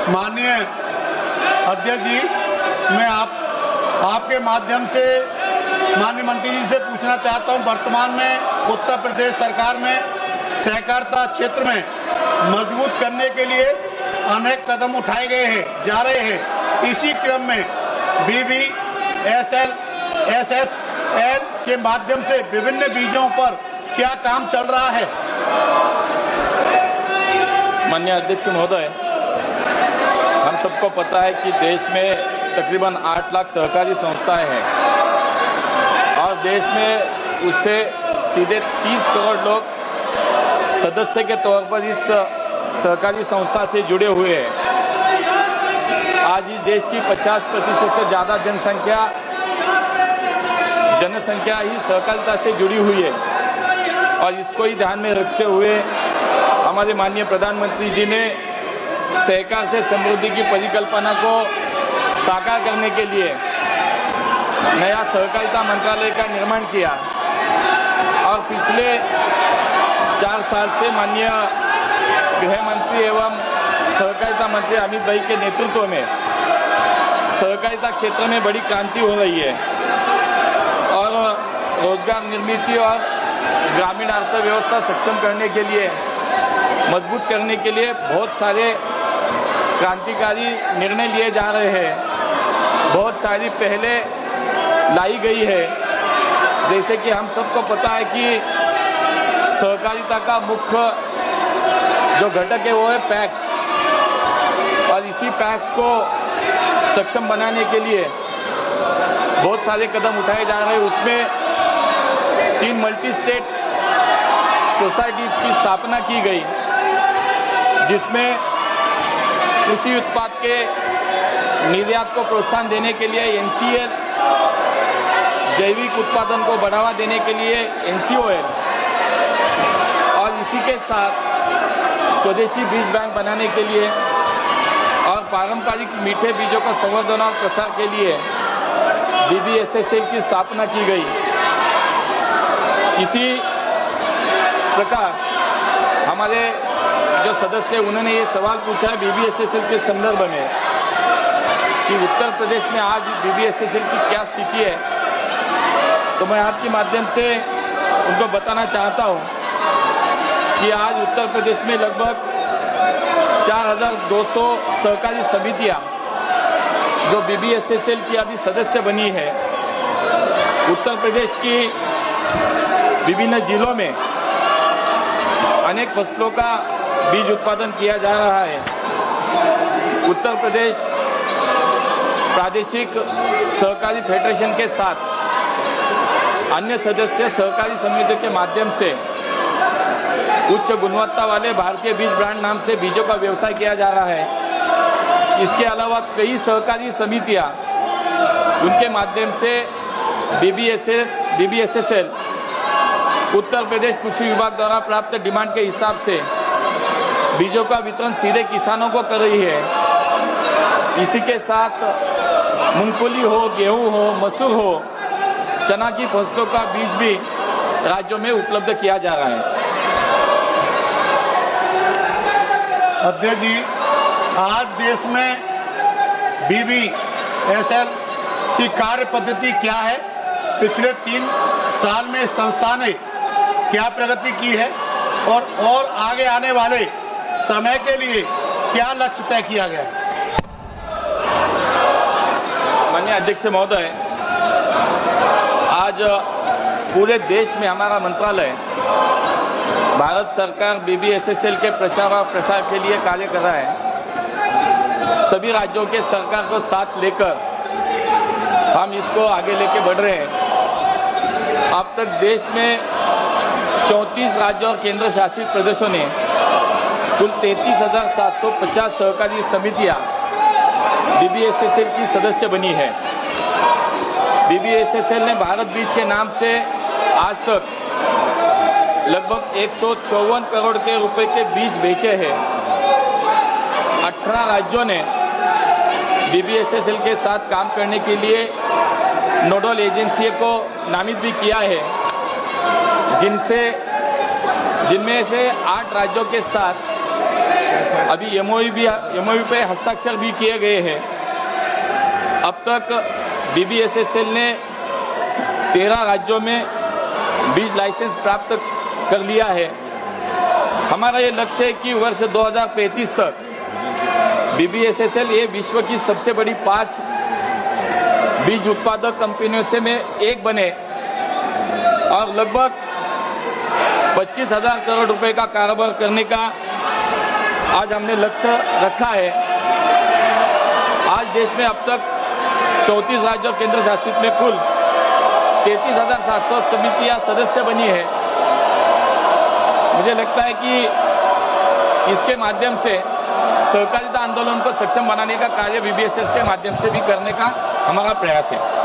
माननीय अध्यक्ष जी, मैं आपके माध्यम से माननीय मंत्री जी से पूछना चाहता हूं, वर्तमान में उत्तर प्रदेश सरकार में सहकारिता क्षेत्र में मजबूत करने के लिए अनेक कदम उठाए गए हैं, जा रहे हैं। इसी क्रम में BBSL SSL के माध्यम से विभिन्न बीजों पर क्या काम चल रहा है? माननीय अध्यक्ष महोदय, हम सबको पता है कि देश में तकरीबन 8 लाख सहकारी संस्थाएं हैं और देश में उससे सीधे 30 करोड़ लोग सदस्य के तौर पर इस सहकारी संस्था से जुड़े हुए हैं। आज इस देश की 50% से ज़्यादा जनसंख्या ही सहकारिता से जुड़ी हुई है और इसको ही ध्यान में रखते हुए हमारे माननीय प्रधानमंत्री जी ने सहकार से समृद्धि की परिकल्पना को साकार करने के लिए नया सहकारिता मंत्रालय का निर्माण किया और पिछले 4 साल से माननीय गृह मंत्री एवं सहकारिता मंत्री अमित भाई के नेतृत्व में सहकारिता क्षेत्र में बड़ी क्रांति हो रही है और रोजगार निर्मित और ग्रामीण अर्थव्यवस्था सक्षम करने के लिए, मजबूत करने के लिए बहुत सारे क्रांतिकारी निर्णय लिए जा रहे हैं। बहुत सारी पहले लाई गई है, जैसे कि हम सबको पता है कि सहकारिता का मुख्य जो घटक है वो है पैक्स और इसी पैक्स को सक्षम बनाने के लिए बहुत सारे कदम उठाए जा रहे हैं। उसमें 3 मल्टी स्टेट सोसाइटीज की स्थापना की गई, जिसमें कृषि उत्पाद के निर्यात को प्रोत्साहन देने के लिए NCL, जैविक उत्पादन को बढ़ावा देने के लिए NCOL और इसी के साथ स्वदेशी बीज बैंक बनाने के लिए और पारंपरिक मीठे बीजों का संवर्धन और प्रसार के लिए BBSSL की स्थापना की गई। इसी प्रकार हमारे जो सदस्य उन्होंने ये सवाल पूछा है BBSSL के संदर्भ में कि उत्तर प्रदेश में आज BBSSL की क्या स्थिति है, तो मैं आपके माध्यम से उनको बताना चाहता हूँ कि आज उत्तर प्रदेश में लगभग 4200 सहकारी समितियाँ जो BBSSL की अभी सदस्य बनी है। उत्तर प्रदेश की विभिन्न जिलों में अनेक फसलों का बीज उत्पादन किया जा रहा है। उत्तर प्रदेश प्रादेशिक सहकारी फेडरेशन के साथ अन्य सदस्य सहकारी समितियों के माध्यम से उच्च गुणवत्ता वाले भारतीय बीज ब्रांड नाम से बीजों का व्यवसाय किया जा रहा है। इसके अलावा कई सहकारी समितियां उनके माध्यम से BBSSL उत्तर प्रदेश कृषि विभाग द्वारा प्राप्त डिमांड के हिसाब से बीजों का वितरण सीधे किसानों को कर रही है। इसी के साथ मूंगफली हो, गेहूं हो, मसूर हो, चना की फसलों का बीज भी राज्यों में उपलब्ध किया जा रहा है। अध्यक्ष जी, आज देश में BBSL की कार्य पद्धति क्या है? पिछले 3 साल में संस्था ने क्या प्रगति की है और आगे आने वाले समय के लिए क्या लक्ष्य तय किया गया है? माननीय अध्यक्ष महोदय, आज पूरे देश में हमारा मंत्रालय भारत सरकार BBSSL के प्रचार और प्रसार के लिए कार्य कर रहा है। सभी राज्यों के सरकार को साथ लेकर हम इसको आगे लेके बढ़ रहे हैं। अब तक देश में 34 राज्यों और केंद्र शासित प्रदेशों ने कुल 33,750 सहकारी समितियां BBSSL की सदस्य बनी है। BBSSL ने भारत बीज के नाम से आज तक लगभग 154 करोड़ के रुपए के बीज बेचे हैं। 18 राज्यों ने BBSSL के साथ काम करने के लिए नोडल एजेंसी को नामित भी किया है, जिनमें से 8 राज्यों के साथ अभी एमओयू पे हस्ताक्षर भी किए गए हैं। अब तक BBSSL ने 13 राज्यों में बीज लाइसेंस प्राप्त कर लिया है। हमारा ये लक्ष्य है कि वर्ष 2035 तक BBSSL ये विश्व की सबसे बड़ी 5 बीज उत्पादक कंपनियों से में एक बने और लगभग 25,000 करोड़ रुपए का कारोबार करने का आज हमने लक्ष्य रखा है। आज देश में अब तक 34 राज्य और केंद्र शासित में कुल 33,700 समितियां सदस्य बनी है। मुझे लगता है कि इसके माध्यम से सहकारिता आंदोलन को सक्षम बनाने का कार्य BBSSL के माध्यम से भी करने का हमारा प्रयास है।